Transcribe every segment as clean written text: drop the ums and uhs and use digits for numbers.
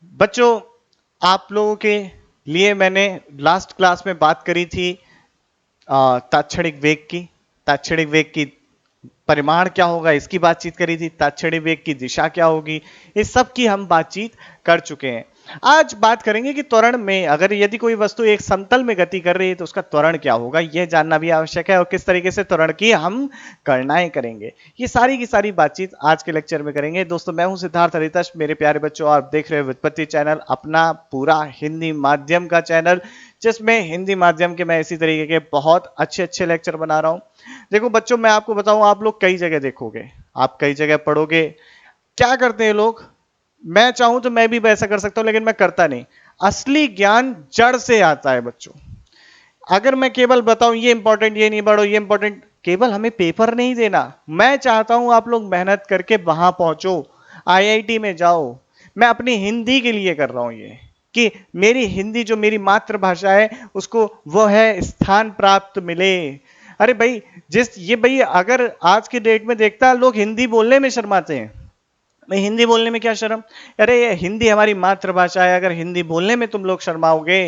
बच्चों, आप लोगों के लिए मैंने लास्ट क्लास में बात करी थी तात्क्षणिक वेग की। तात्क्षणिक वेग की परिमाण क्या होगा इसकी बातचीत करी थी। तात्क्षणिक वेग की दिशा क्या होगी, इस सब की हम बातचीत कर चुके हैं। आज बात करेंगे कि त्वरण में अगर यदि कोई वस्तु एक समतल में गति कर रही है तो उसका त्वरण क्या होगा, यह जानना भी आवश्यक है, और किस तरीके से त्वरण की हम गणनाएं करेंगे। ये सारी की सारी बातचीत आज के लेक्चर में करेंगे। दोस्तों, मैं हूं सिद्धार्थ हरितश। मेरे प्यारे बच्चों, आप देख रहे हो व्युत्पत्ति चैनल, अपना पूरा हिंदी माध्यम का चैनल, जिसमें हिंदी माध्यम के मैं इसी तरीके के बहुत अच्छे अच्छे लेक्चर बना रहा हूं। देखो बच्चों, मैं आपको बताऊं, आप लोग कई जगह देखोगे, आप कई जगह पढ़ोगे, क्या करते हैं लोग। मैं चाहूं तो मैं भी वैसा कर सकता हूं, लेकिन मैं करता नहीं। असली ज्ञान जड़ से आता है बच्चों। अगर मैं केवल बताऊं ये इंपॉर्टेंट, ये नहीं पढ़ो, ये इंपॉर्टेंट, केवल हमें पेपर नहीं देना। मैं चाहता हूं आप लोग मेहनत करके वहां पहुंचो, आईआईटी में जाओ। मैं अपनी हिंदी के लिए कर रहा हूं ये, कि मेरी हिंदी जो मेरी मातृभाषा है उसको वो है स्थान प्राप्त मिले। अरे भाई, जिस ये भाई अगर आज के डेट में देखता है लोग हिंदी बोलने में शर्माते हैं। नहीं, हिंदी बोलने में क्या शर्म। अरे ये हिंदी हमारी मातृभाषा है, अगर हिंदी बोलने में तुम लोग शर्माओगे,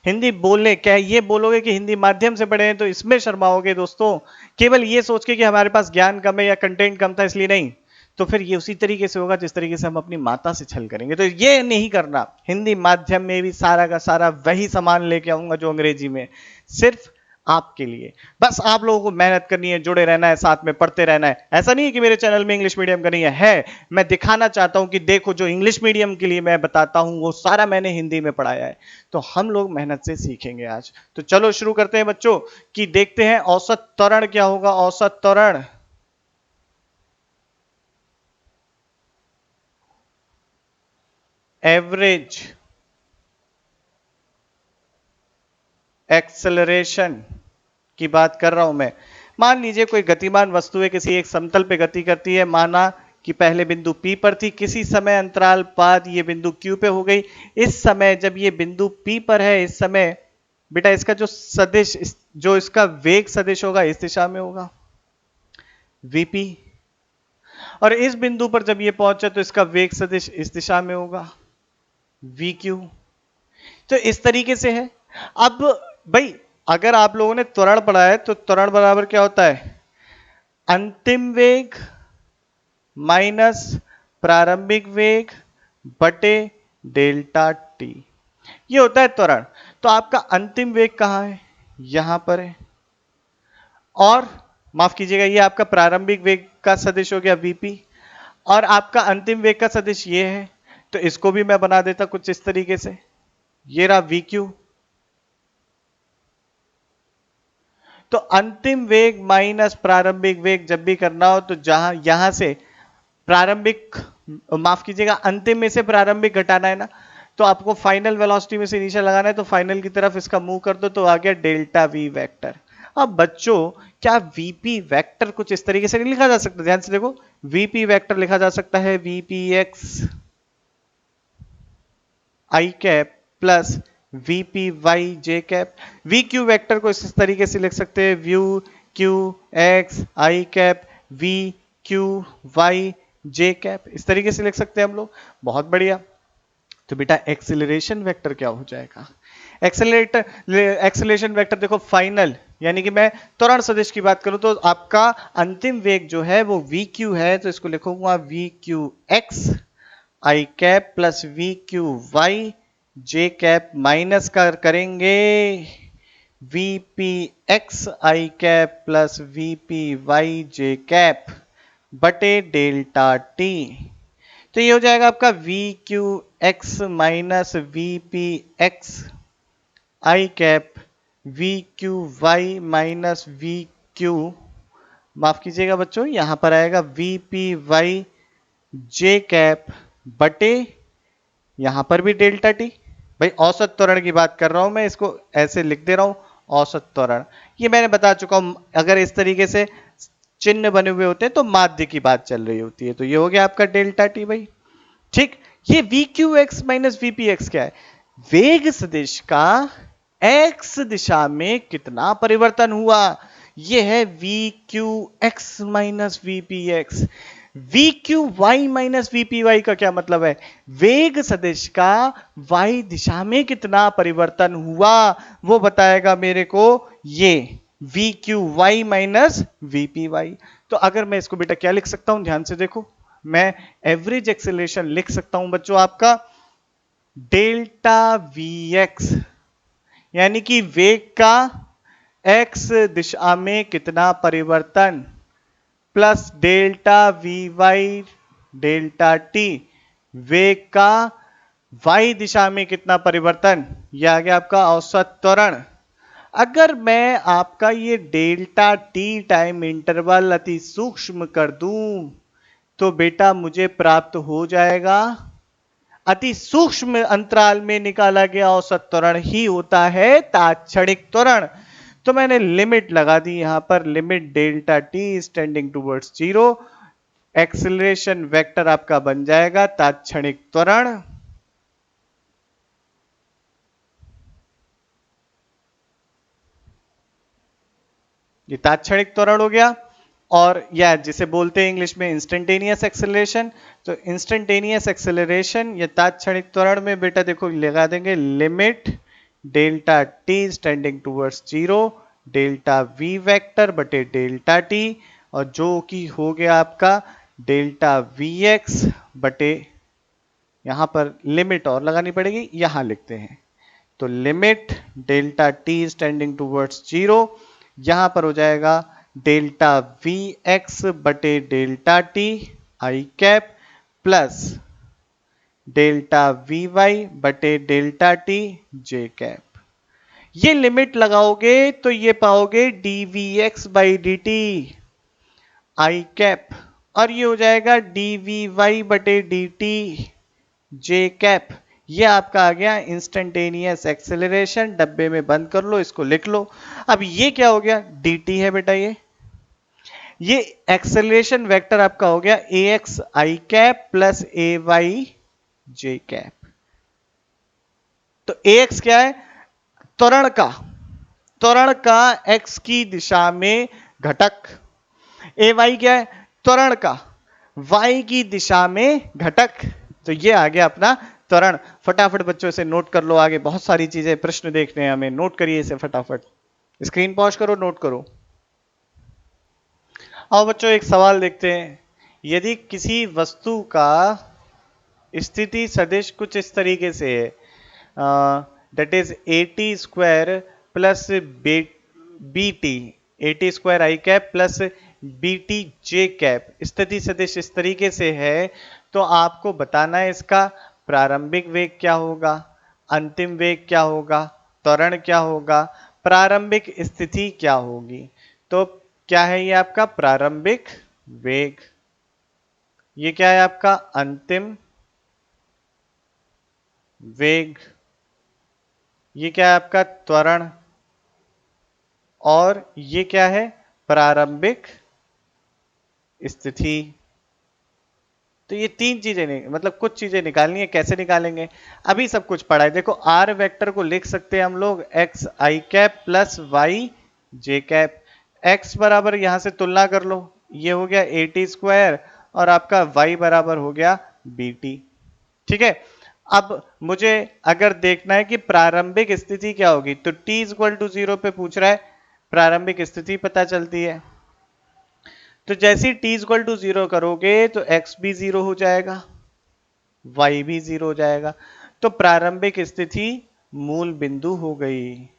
हिंदी बोलने क्या ये बोलोगे कि हिंदी माध्यम से पढ़े हैं तो इसमें शर्माओगे दोस्तों, केवल ये सोच के कि हमारे पास ज्ञान कम है या कंटेंट कम था इसलिए नहीं, तो फिर ये उसी तरीके से होगा जिस तरीके से हम अपनी माता से छल करेंगे। तो ये नहीं करना। हिंदी माध्यम में भी सारा का सारा वही सामान लेके आऊंगा जो अंग्रेजी में, सिर्फ आपके लिए। बस आप लोगों को मेहनत करनी है, जुड़े रहना है, साथ में पढ़ते रहना है। ऐसा नहीं है कि मेरे चैनल में इंग्लिश मीडियम का नहीं है, मैं दिखाना चाहता हूं कि देखो जो इंग्लिश मीडियम के लिए मैं बताता हूं वो सारा मैंने हिंदी में पढ़ाया है। तो हम लोग मेहनत से सीखेंगे आज। तो चलो शुरू करते हैं बच्चों, कि देखते हैं औसत त्वरण क्या होगा। औसत त्वरण, एवरेज एक्सेलरेशन की बात कर रहा हूं मैं। मान लीजिए कोई गतिमान वस्तु है, किसी एक समतल पे गति करती है। माना कि पहले बिंदु P पर थी, किसी समय अंतराल बाद ये बिंदु Q पे हो गई। इस समय जब ये बिंदु P पर है, इस समय बेटा इसका जो सदिश, जो इसका वेग सदिश होगा इस दिशा में होगा, Vp। और इस बिंदु पर जब ये पहुंचा तो इसका वेग सदिश इस दिशा में होगा, Vq। तो इस तरीके से है। अब भाई, अगर आप लोगों ने त्वरण पढ़ा है तो त्वरण बराबर क्या होता है, अंतिम वेग माइनस प्रारंभिक वेग बटे डेल्टा टी, ये होता है त्वरण। तो आपका अंतिम वेग कहां है, यहां पर है, और माफ कीजिएगा ये आपका प्रारंभिक वेग का सदिश हो गया Vp, और आपका अंतिम वेग का सदिश ये है। तो इसको भी मैं बना देता कुछ इस तरीके से, ये रहा Vq। तो अंतिम वेग माइनस प्रारंभिक वेग जब भी करना हो तो जहां यहां से प्रारंभिक, माफ कीजिएगा अंतिम में से प्रारंभिक घटाना है ना, तो आपको फाइनल वेलोसिटी में से इनिशियल लगाना है, तो फाइनल की तरफ इसका मूव कर दो तो आ गया डेल्टा वी वेक्टर। अब बच्चों, क्या वीपी वेक्टर कुछ इस तरीके से नहीं लिखा जा सकता, ध्यान से देखो, वीपी वेक्टर लिखा जा सकता है VP X I cap plus VP Y J cap. V Q vector को इस तरीके से लिख सकते हैं, view Q X I cap V Q Y J cap, इस तरीके से लिख सकते हैं हम लोग। बहुत बढ़िया। तो बेटा एक्सेलरेशन वेक्टर क्या हो जाएगा, एक्सेलरेशन वेक्टर देखो फाइनल, यानी कि मैं त्वरण सदिश की बात करूं तो आपका अंतिम वेग जो है वो वी क्यू है, तो इसको लिखूंगा V Q X I cap plus V Q Y J cap, minus कर करेंगे VP X I cap plus VP Y J cap बटे डेल्टा टी। तो ये हो जाएगा आपका V Q X minus V P X I cap V Q Y minus V Q, माफ कीजिएगा बच्चों यहां पर आएगा V P Y J cap बटे, यहां पर भी डेल्टा टी। भाई औसत त्वरण की बात कर रहा हूं मैं, इसको ऐसे लिख दे रहा हूं, औसत त्वरण। ये मैंने बता चुका हूं, अगर इस तरीके से चिन्ह बने हुए होते हैं तो माध्य की बात चल रही होती है। तो ये हो गया आपका डेल्टा टी भाई। ठीक। ये V Q X minus VP x क्या है, वेग सदिश का एक्स दिशा में कितना परिवर्तन हुआ, ये है V Q X minus VP X. V Q Y minus VP Y का क्या मतलब है? वेग सदिश का वाई दिशा में कितना परिवर्तन हुआ वो बताएगा मेरे को ये V Q Y minus VP Y. तो अगर मैं इसको बेटा क्या लिख सकता हूं, ध्यान से देखो, मैं एवरेज एक्सेलरेशन लिख सकता हूं बच्चों आपका डेल्टा वी एक्स, यानी कि वेग का एक्स दिशा में कितना परिवर्तन, plus delta V Y delta T, वेग का वाई दिशा में कितना परिवर्तन, यह आ गया आपका औसत त्वरण। अगर मैं आपका ये डेल्टा टी टाइम इंटरवल अति सूक्ष्म कर दूं तो बेटा मुझे प्राप्त हो जाएगा, अति सूक्ष्म अंतराल में निकाला गया औसत त्वरण ही होता है तात्क्षणिक त्वरण। तो मैंने लिमिट लगा दी यहां पर, limit delta T tending towards zero, acceleration vector आपका बन जाएगा तात्क्षणिक त्वरण। ये तात्क्षणिक त्वरण हो गया, और या जिसे बोलते हैं इंग्लिश में इंस्टेंटेनियस एक्सेलरेशन। तो इंस्टेंटेनियस एक्सेलरेशन या तात्क्षणिक त्वरण में बेटा देखो लगा देंगे limit delta T tending towards zero, delta V vector बटे डेल्टा टी, और जो कि हो गया आपका डेल्टा वी एक्स बटे, यहां पर लिमिट और लगानी पड़ेगी, यहां लिखते हैं तो limit delta T tending towards zero, यहां पर हो जाएगा डेल्टा वी एक्स बटे delta T I cap plus delta V Y बटे डेल्टा टी जे कैप। ये लिमिट लगाओगे तो ये पाओगे DV X by D T I cap, और ये हो जाएगा डीवी वाई बटे डी टी जे कैप। ये आपका आ गया इंस्टेंटेनियस एक्सेलरेशन, डब्बे में बंद कर लो, इसको लिख लो। अब ये क्या हो गया, dt है बेटा, ये एक्सेलरेशन वेक्टर आपका हो गया A X I cap plus A Y J cap. तो ए एक्स क्या है, त्वरण का, त्वरण का एक्स की दिशा में घटक, ए वाई क्या है, त्वरण का वाई की दिशा में घटक। तो ये आ गया अपना त्वरण। फटाफट बच्चों से नोट कर लो, आगे बहुत सारी चीजें प्रश्न देखने हैं हमें, नोट करिए इसे फटाफट, स्क्रीन पॉज करो, नोट करो। आओ बच्चों एक सवाल देखते हैं, यदि किसी वस्तु का स्थिति सदिश कुछ इस तरीके से है, that is A T square plus B T, A T square I cap plus B T J cap, स्थिति सदिश इस तरीके से है, तो आपको बताना है इसका प्रारंभिक वेग क्या होगा, अंतिम वेग क्या होगा, त्वरण क्या होगा, प्रारंभिक स्थिति क्या होगी। तो क्या है ये आपका प्रारंभिक वेग, ये क्या है आपका अंतिम वेग, ये क्या है आपका त्वरण, और ये क्या है प्रारंभिक स्थिति। तो ये तीन चीजें नहीं, मतलब कुछ चीजें निकालनी है, कैसे निकालेंगे अभी सब कुछ पढ़ा है। देखो आर वेक्टर को लिख सकते हैं हम लोग x I cap plus Y J cap, x बराबर यहां से तुलना कर लो, ये हो गया ए टी स्क्वायर और आपका वाई बराबर हो गया बी टी। ठीक है, अब मुझे अगर देखना है कि प्रारंभिक स्थिति क्या होगी, तो t इक्वल टू जीरो पे पूछ रहा है, प्रारंभिक स्थिति पता चलती है, तो जैसे ही t इक्वल टू जीरो करोगे तो x भी जीरो हो जाएगा, y भी जीरो हो जाएगा, तो प्रारंभिक स्थिति मूल बिंदु हो गई।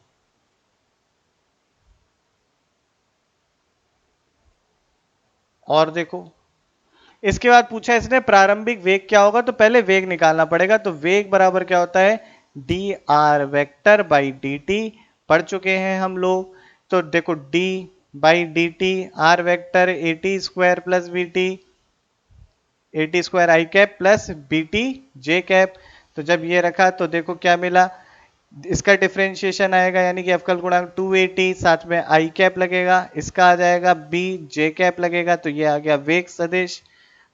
और देखो इसके बाद पूछा इसने प्रारंभिक वेग क्या होगा, तो पहले वेग निकालना पड़ेगा, तो वेग बराबर क्या होता है D R vector by D T, पढ़ चुके हैं हम लोग। तो देखो D by D T, R vector A T square plus B T, A T square I cap plus B T J cap. तो जब ये रखा तो देखो क्या मिला, इसका डिफरेंशिएशन आएगा, यानी कि अवकल गुणांक 280, साथ में आई कैप लगेगा, इसका आ जाएगा बी जे कैप लगेगा, तो ये आ गया वेग सदिश।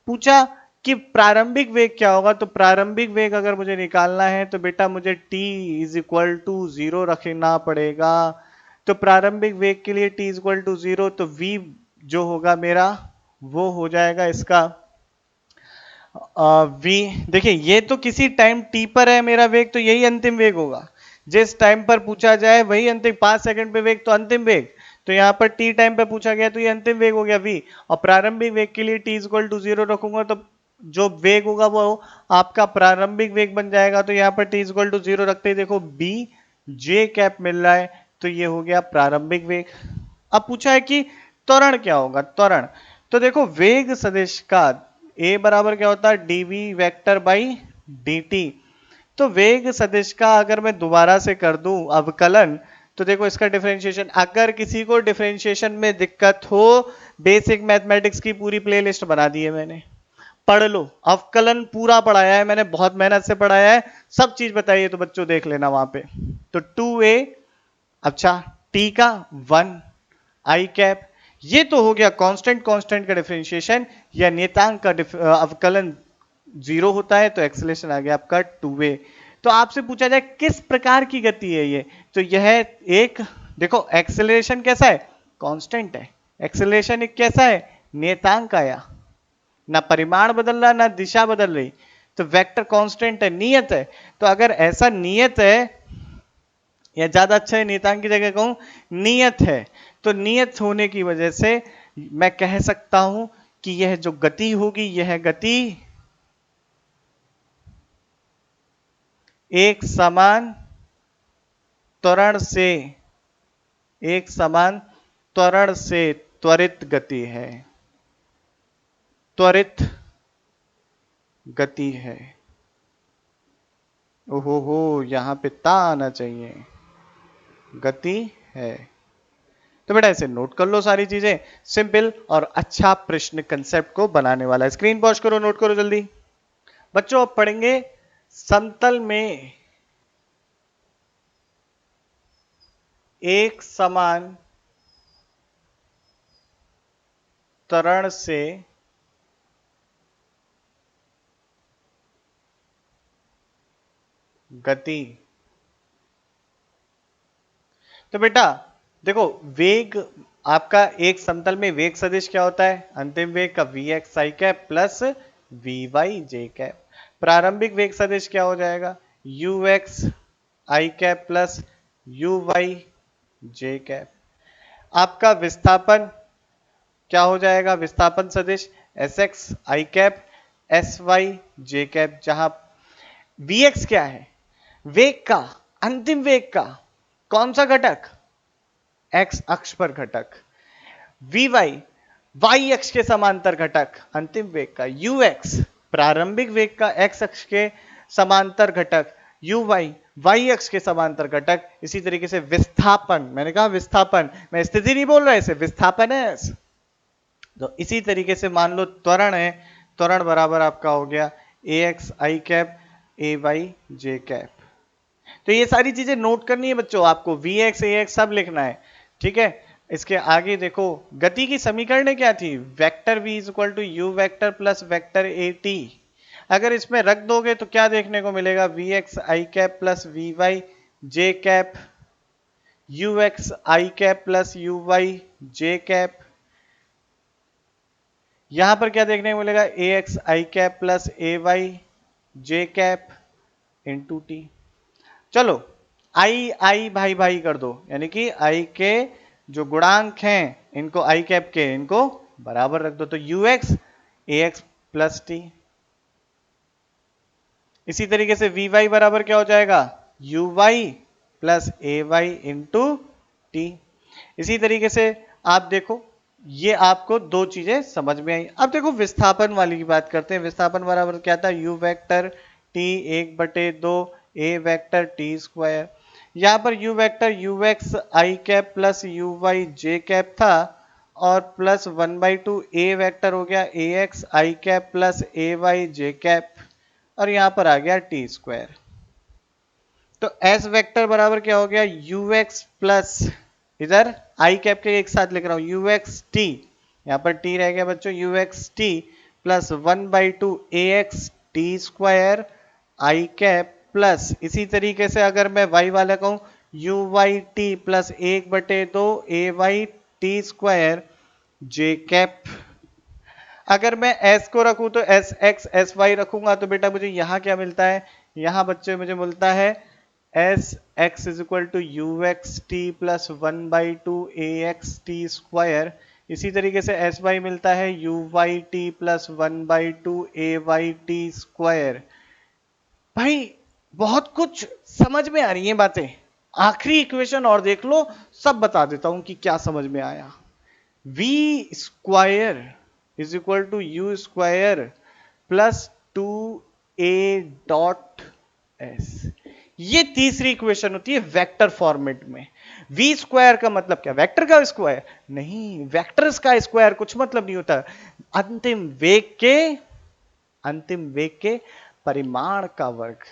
पूछा कि प्रारंभिक वेग क्या होगा, तो प्रारंभिक वेग अगर मुझे निकालना है तो बेटा मुझे t is equal to zero रखना पड़ेगा। तो प्रारंभिक वेग के लिए t is equal to zero, तो v जो होगा मेरा वो हो जाएगा इसका वी, देखिए ये तो किसी टाइम टी पर है मेरा वेग, तो यही अंतिम वेग होगा। जिस टाइम पर पूछा जाए वही अंतिम, 5 सेकंड पे वेग तो अंतिम वेग। तो यहाँ पर टी टाइम पे पूछा गया तो ये अंतिम वेग हो गया वी। और प्रारंभिक वेग के लिए टी इक्वल टू 0 रखूंगा तो जो वेग होगा वो आपका प्रारंभिक वेग बन जाएगा। तो यहाँ पर टी इक्वल टू 0 रखते ही देखो बी जे कैप मिल रहा है, तो ये हो गया प्रारंभिक वेग। अब पूछा है कि त्वरण क्या होगा, त्वरण। तो देखो वेग सदिश का ए बराबर क्या होता है, डीवी वेक्टर बाई dt। तो वेग सदिश का अगर मैं दोबारा से कर दूं अवकलन, तो देखो इसका डिफरेंशिएशन, अगर किसी को डिफरेंशिएशन में दिक्कत हो, बेसिक मैथमेटिक्स की पूरी प्लेलिस्ट बना दी है मैंने, पढ़ लो। अवकलन पूरा पढ़ाया है मैंने, बहुत मेहनत से पढ़ाया है, सब चीज बताइए तो बच्चों देख लेना वहां पे। तो 2a, अच्छा टी का 1 आई कैप, ये तो हो गया कांस्टेंट, कांस्टेंट का डिफरेंशिएशन या नियतांक का अवकलन 0 होता है, तो एक्सेलरेशन आ गया आपका 2a। तो आपसे पूछा जाए किस प्रकार की गति है ये, तो यह एक, देखो एक्सेलरेशन कैसा है, कांस्टेंट है। एक्सेलरेशन एक कैसा है, नियतांक आया, ना परिमाण बदल रहा ना दिशा बदल रही, तो वेक्टर कांस्टेंट है, नियत है। तो अगर ऐसा नियत है, या ज्यादा अच्छा है नियतांक की जगह कहूं नियत है, तो नियत होने की वजह से मैं कह सकता हूं कि यह जो गति होगी, यह गति एक समान त्वरण से, एक समान त्वरण से त्वरित गति है, त्वरित गति है। ओहो हो, यहां पे ता आना चाहिए, गति है। तो बेटा ऐसे नोट कर लो सारी चीजें, सिंपल और अच्छा प्रश्न कंसेप्ट को बनाने वाला है। स्क्रीन पॉज करो, नोट करो जल्दी। बच्चों अब पढ़ेंगे समतल में एक समान त्वरण से गति। तो बेटा देखो वेग आपका एक समतल में वेग सदिश क्या होता है, अंतिम वेग का V X I cap plus V Y J cap. प्रारंभिक वेग सदिश क्या हो जाएगा, U X I cap plus U Y J cap. आपका विस्थापन क्या हो जाएगा, विस्थापन सदिश S X I cap S Y J cap, जहां वी एक्स क्या है, वेग का, अंतिम वेग का कौन सा घटक, एक्स अक्ष पर घटक, वी वाई वाई अक्ष के समांतर घटक अंतिम वेग का, यू एक्स प्रारंभिक वेग का एक्स अक्ष के समांतर घटक, यू वाई वाई अक्ष के समांतर घटक। इसी तरीके से विस्थापन, मैंने कहा विस्थापन, मैं स्थिति नहीं बोल रहा, इसे विस्थापन है। तो इसी तरीके से मान लो त्वरण है, त्वरण बराबर आपका हो गया A X I cap A Y J cap. तो ये सारी चीजें नोट करनी है बच्चों, आपको वी एक्स ए एक्स सब लिखना है, ठीक है। इसके आगे देखो गति की समीकरण क्या थी, vector v is equal to U vector plus vector A T. अगर इसमें रख दोगे तो क्या देखने को मिलेगा, V X I cap plus V Y J cap, U X I cap plus U Y J cap. यहां पर क्या देखने को मिलेगा, A X I cap plus A Y J cap into T. चलो आई आई भाई भाई कर दो, यानी कि आई के जो गुणांक हैं इनको आई कैप के इनको बराबर रख दो, तो U X A X plus T. इसी तरीके से वी वाई बराबर क्या हो जाएगा, U Y plus A Y into T. इसी तरीके से आप देखो, ये आपको दो चीजें समझ में आई। अब देखो विस्थापन वाली की बात करते हैं। विस्थापन बराबर क्या था, U vector T 1/2 A vector T square. यहां पर U vector U X I cap plus U Y J cap था, और प्लस 1/2 ए वेक्टर हो गया A X I cap plus A Y J cap, और यहां पर आ गया टी स्क्वायर। तो एस वेक्टर बराबर क्या हो गया, यू एक्स प्लस, इधर आई कैप के एक साथ लिख रहा हूं, यू एक्स टी, यहां पर टी रह गया बच्चों, U X T plus 1/2 A X T square I cap plus, इसी तरीके से अगर मैं वाई वाला कहूं, U Y T plus 1/2 A Y T square J cap. अगर मैं s को रखूं तो एस एक्स एस वाई रखूंगा तो बेटा मुझे यहां क्या मिलता है, यहां बच्चे मुझे मिलता है S X is equal to U X T plus 1/2 A X T square. इसी तरीके से एस वाई मिलता है U Y T plus 1/2 A Y T square. भाई बहुत कुछ समझ में आ रही है बातें। आखिरी इक्वेशन और देख लो, सब बता देता हूं कि क्या समझ में आया। v square is equal to U square plus 2a dot S. ये तीसरी इक्वेशन होती है वेक्टर फॉर्मेट में। v स्क्वायर का मतलब क्या, वेक्टर का स्क्वायर नहीं, वेक्टर्स का स्क्वायर कुछ मतलब नहीं होता। अंतिम वेग के परिमाण का वर्ग।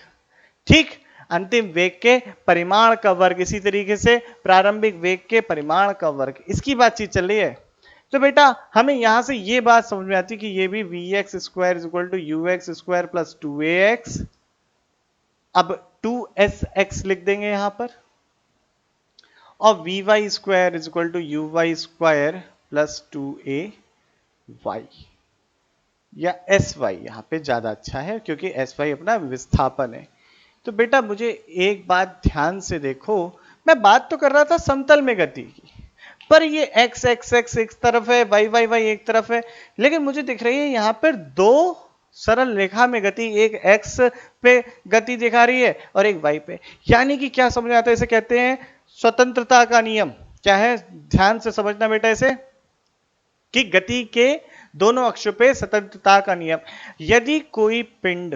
ठीक, अंतिम वेग के परिमाण का वर्ग, इसी तरीके से प्रारंभिक वेग के परिमाण का वर्ग, इसकी बातचीत चल रही है। तो बेटा हमें यहां से ये बात समझ में आती है कि ये भी V X square is equal to U X square plus 2ax। अब 2sx लिख देंगे यहां पर, और V Y square is equal to U Y square plus 2ay, या एस वाई यहां पे ज्यादा अच्छा है क्योंकि एस वाई अपना विस्थापन है। तो बेटा मुझे एक बात ध्यान से देखो, मैं बात तो कर रहा था समतल में गति की, पर ये x x x एक तरफ है, y y y एक तरफ है, लेकिन मुझे दिख रही है यहाँ पर दो सरल रेखा में गति, एक x पे गति दिखा रही है और एक y पे। यानी कि क्या समझ आता है, इसे कहते हैं स्वतंत्रता का नियम। क्या है, ध्यान से समझना बेटा इसे, कि गति के दोनों अक्षों पे स्वतंत्रता का नियम। यदि कोई पिंड,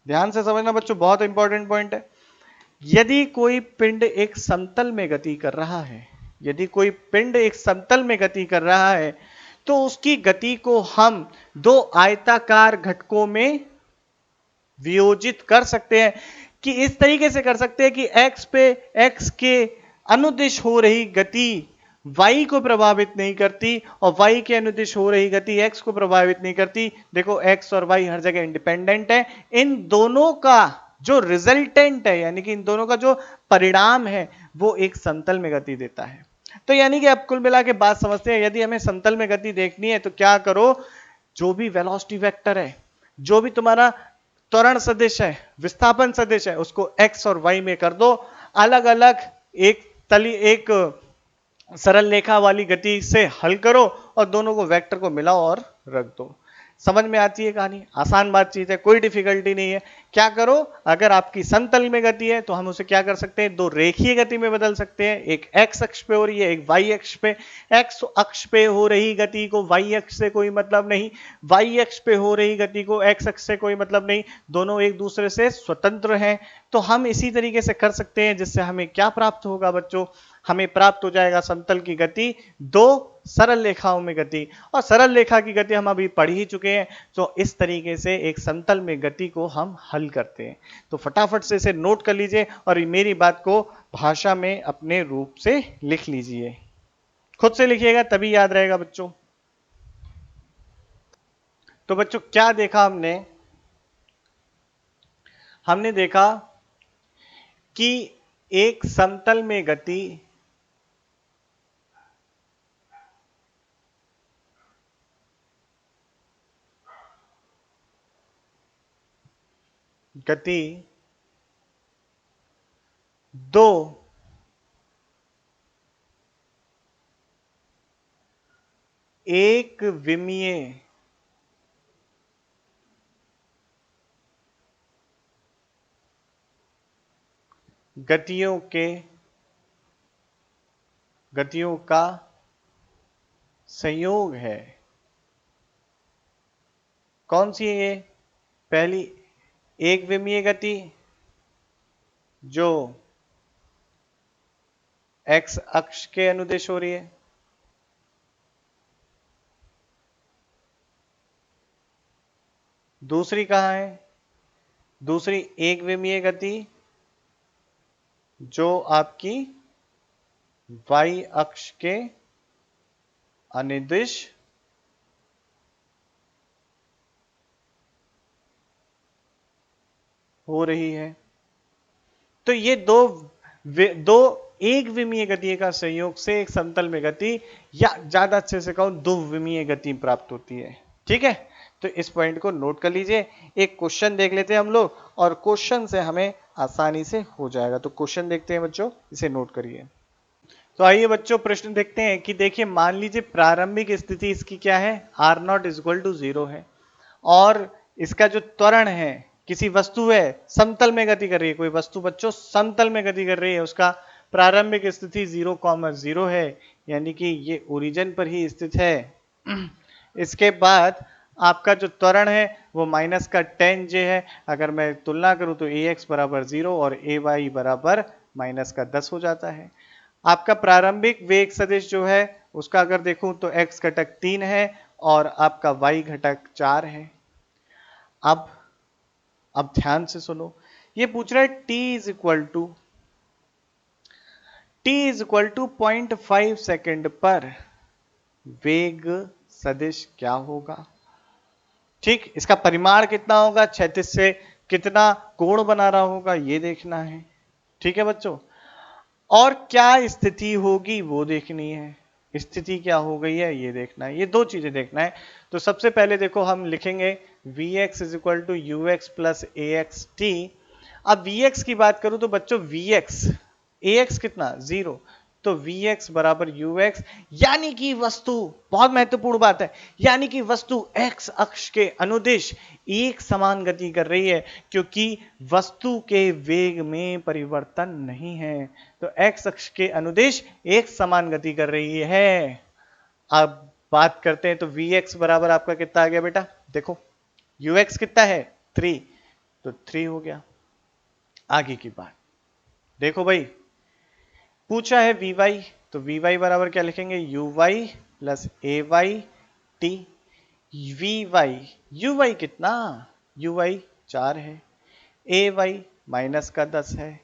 ध्यान से समझना बच्चों, बहुत इंपॉर्टेंट पॉइंट है, यदि कोई पिंड एक समतल में गति कर रहा है, यदि कोई पिंड एक समतल में गति कर रहा है, तो उसकी गति को हम दो आयताकार घटकों में वियोजित कर सकते हैं। कि इस तरीके से कर सकते हैं कि x पे x के अनुदिश हो रही गति y को प्रभावित नहीं करती और y के अनुदिश हो रही गति x को प्रभावित नहीं करती। देखो x और y हर जगह इंडिपेंडेंट है, इन दोनों का जो रिजल्टेंट है, यानी कि इन दोनों का जो परिणाम है, वो एक समतल में गति देता है। तो यानी कि अब कुल मिला के बात समझते हैं, यदि हमें समतल में गति देखनी है तो क्या करो, जो भी वेलोसिटी वेक्टर है, जो भी तुम्हारा त्वरण सदिश है, विस्थापन सदिश है, उसको x और y में कर दो अलग अलग, एक सरल रेखा वाली गति से हल करो और दोनों को वेक्टर को मिलाओ और रख दो। समझ में आती है कहानी, आसान बातचीत है, कोई डिफिकल्टी नहीं है। क्या करो, अगर आपकी समतल में गति है तो हम उसे क्या कर सकते हैं, दो रेखीय गति में बदल सकते हैं। एक x अक्ष पे हो रही है, एक y अक्ष पे। x अक्ष पे हो रही गति को y अक्ष से कोई मतलब नहीं, y अक्ष पे हो रही गति को x अक्ष से कोई मतलब नहीं, दोनों एक दूसरे से स्वतंत्र हैं। तो हम इसी तरीके से कर सकते हैं, जिससे हमें क्या प्राप्त होगा बच्चों, हमें प्राप्त हो जाएगा समतल की गति, दो सरल रेखाओं में गति। और सरल रेखा की गति हम अभी पढ़ ही चुके हैं। तो इस तरीके से एक समतल में गति को हम हल करते हैं। तो फटाफट से इसे नोट कर लीजिए और मेरी बात को भाषा में अपने रूप से लिख लीजिए। खुद से लिखिएगा तभी याद रहेगा बच्चों। तो बच्चों क्या देखा हमने, हमने देखा कि एक समतल में गति दो एक विमीय गतियों का संयोग है। कौन सी है ये, पहली एक विमीय गति जो x अक्ष के अनुदिश हो रही है, दूसरी कहां है, दूसरी एक विमीय गति जो आपकी y अक्ष के अनुदिश हो रही है। तो ये दो एक विमीय गति का संयोग से एक समतल में गति, या ज्यादा अच्छे से कहूं दो विमीय गति प्राप्त होती है। ठीक है, तो इस पॉइंट को नोट कर लीजिए। एक क्वेश्चन देख लेते हैं हम लोग, और क्वेश्चन से हमें आसानी से हो जाएगा। तो क्वेश्चन देखते हैं बच्चों, इसे नोट करिए। तो आइए बच्चों प्रश्न देखते हैं कि देखिए मान लीजिए प्रारंभिक स्थिति इसकी क्या है, R naught is equal to 0 है, और इसका जो त्वरण है, किसी वस्तु है समतल में गति कर रही है, कोई वस्तु बच्चों समतल में गति कर रही है, उसका प्रारंभिक स्थिति 0,0 है, यानी कि ये ओरिजिन पर ही स्थित है। इसके बाद आपका जो त्वरण है वो माइनस का tan j है। अगर मैं तुलना करूं तो ax बराबर 0 और ay बराबर माइनस का 10 हो जाता है। आपका प्रारंभिक वेग सदिश जो है उसका अगर देखूं तो x घटक 3 है और आपका y घटक 4 है। अब ध्यान से सुनो, ये पूछ रहा है t is equal to 0.5 second पर वेग सदिश क्या होगा। ठीक, इसका परिमाण कितना होगा, क्षैतिज से कितना कोण बना रहा होगा, ये देखना है। ठीक है बच्चों, और क्या स्थिति होगी वो देखनी है। स्थिति क्या हो गई है ये देखना है, ये दो चीजें देखना है। तो सबसे पहले देखो हम लिखेंगे Vx is equal to U X plus A X T. अब Vx की बात करूं तो बच्चों Vx, Ax कितना 0, तो Vx बराबर Ux, यानी कि वस्तु, बहुत महत्वपूर्ण बात है, यानी कि वस्तु x अक्ष के अनुदिश एक समान गति कर रही है, क्योंकि वस्तु के वेग में परिवर्तन नहीं है, तो x अक्ष के अनुदिश एक समान गति कर रही है। अब बात करते हैं, तो Vx बराबर आपका कितना आ गया बेटा, देखो Ux कितना है 3, तो 3 हो गया। आगे की बात देखो भाई, पूछा है Vy, तो Vy बराबर क्या लिखेंगे, Uy plus Ay t। Uy कितना, Uy 4 है, Ay माइनस का 10 है।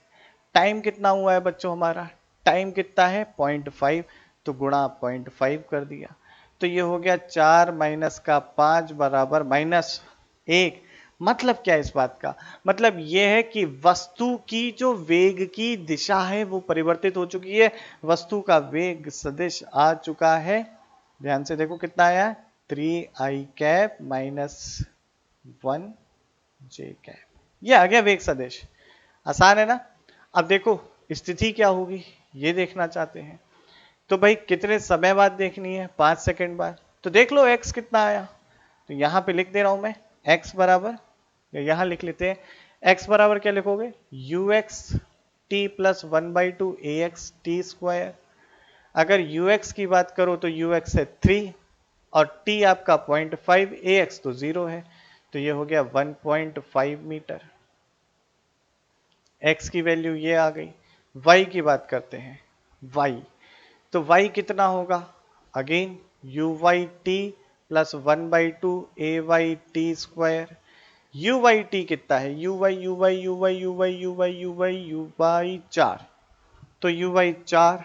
टाइम कितना हुआ है बच्चों हमारा, टाइम कितना है 0.5, तो गुणा 0.5 कर दिया, तो ये हो गया 4 माइनस का 5 बराबर -1। मतलब क्या है इस बात का, मतलब यह है कि वस्तु की जो वेग की दिशा है वो परिवर्तित हो चुकी है, वस्तु का वेग सदिश आ चुका है। ध्यान से देखो कितना आया, 3i cap minus 1j cap, ये आ गया वेग सदिश। आसान है ना। अब देखो स्थिति क्या होगी ये देखना चाहते हैं, तो भाई कितने समय बाद देखनी है, 5 सेकंड बाद। तो देख लो x कितना आया, तो यहां पे लिख दे रहा हूं मैं x बराबर, या यहां लिख लेते हैं x बराबर क्या लिखोगे, ux t plus 1/2 ax t square. अगर ux की बात करो तो ux है 3 और t आपका 0.5, ax तो 0 है, तो ये हो गया 1.5 मीटर। x की वैल्यू ये आ गई। y की बात करते हैं, y, तो y कितना होगा, again uyt plus 1/2 ayt square. uyt कितना है, uy 4, तो uy 4,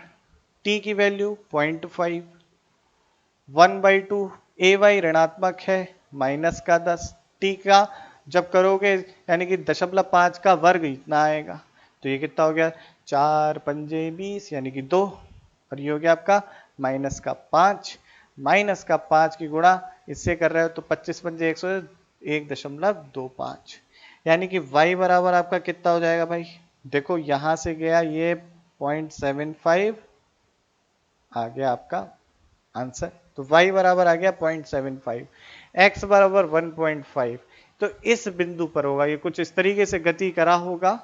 t की वैल्यू 0.5, 1/2 ay ऋणात्मक है माइनस का 10, t का जब करोगे यानी कि 0.5 का वर्ग इतना आएगा, तो ये कितना हो गया, 4 पंजे 20 यानी कि 2, और ये हो गया आपका माइनस का 5, माइनस का 5 की गुणा इससे कर रहे हो तो 25 पंजे 101.25, यानी कि y बराबर आपका कितना हो जाएगा भाई, देखो यहां से गया ये 0.75 आ गया आपका आंसर, तो y बराबर आ गया 0.75, x बराबर 1.5, तो इस बिंदु पर होगा, ये कुछ इस तरीके से गति करा होगा।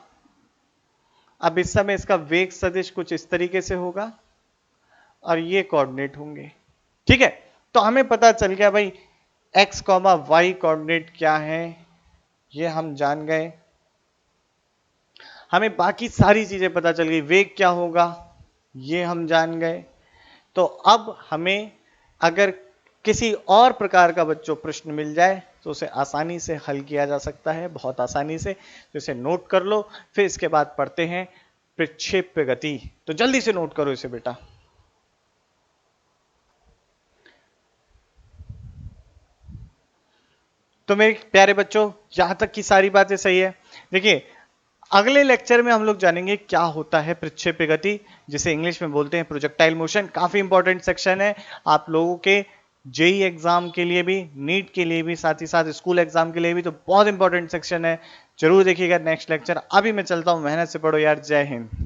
अब इस समय इसका वेग सदिश कुछ इस तरीके से होगा और ये कोऑर्डिनेट होंगे। ठीक है, तो हमें पता चल गया भाई x, y कोऑर्डिनेट क्या है, ये हम जान गए। हमें बाकी सारी चीजें पता चल गई, वेग क्या होगा ये हम जान गए। तो अब हमें अगर किसी और प्रकार का बच्चों प्रश्न मिल जाए तो उसे आसानी से हल किया जा सकता है, बहुत आसानी से, तो इसे नोट कर लो। फिर इसके बाद पढ़ते हैं प्रक्षेप्य गति, तो जल्दी से नोट करो इसे बेटा। तो मेरे प्यारे बच्चों यहां तक की सारी बातें सही है। देखिए अगले लेक्चर में हम लोग जानेंगे क्या होता है प्रक्षेप्य गति, जिसे इंग्लिश में बोलते हैं प्रोजेक्टाइल मोशन। काफी इंपॉर्टेंट सेक्शन है आप लोगों के जेई एग्जाम के लिए भी, नीट के लिए भी, साथ ही साथ स्कूल एग्जाम के लिए भी, तो बहुत इंपॉर्टेंट सेक्शन है। जरूर देखिएगा नेक्स्ट लेक्चर। अभी मैं चलता हूँ, मेहनत से पढ़ो यार। जय हिंद।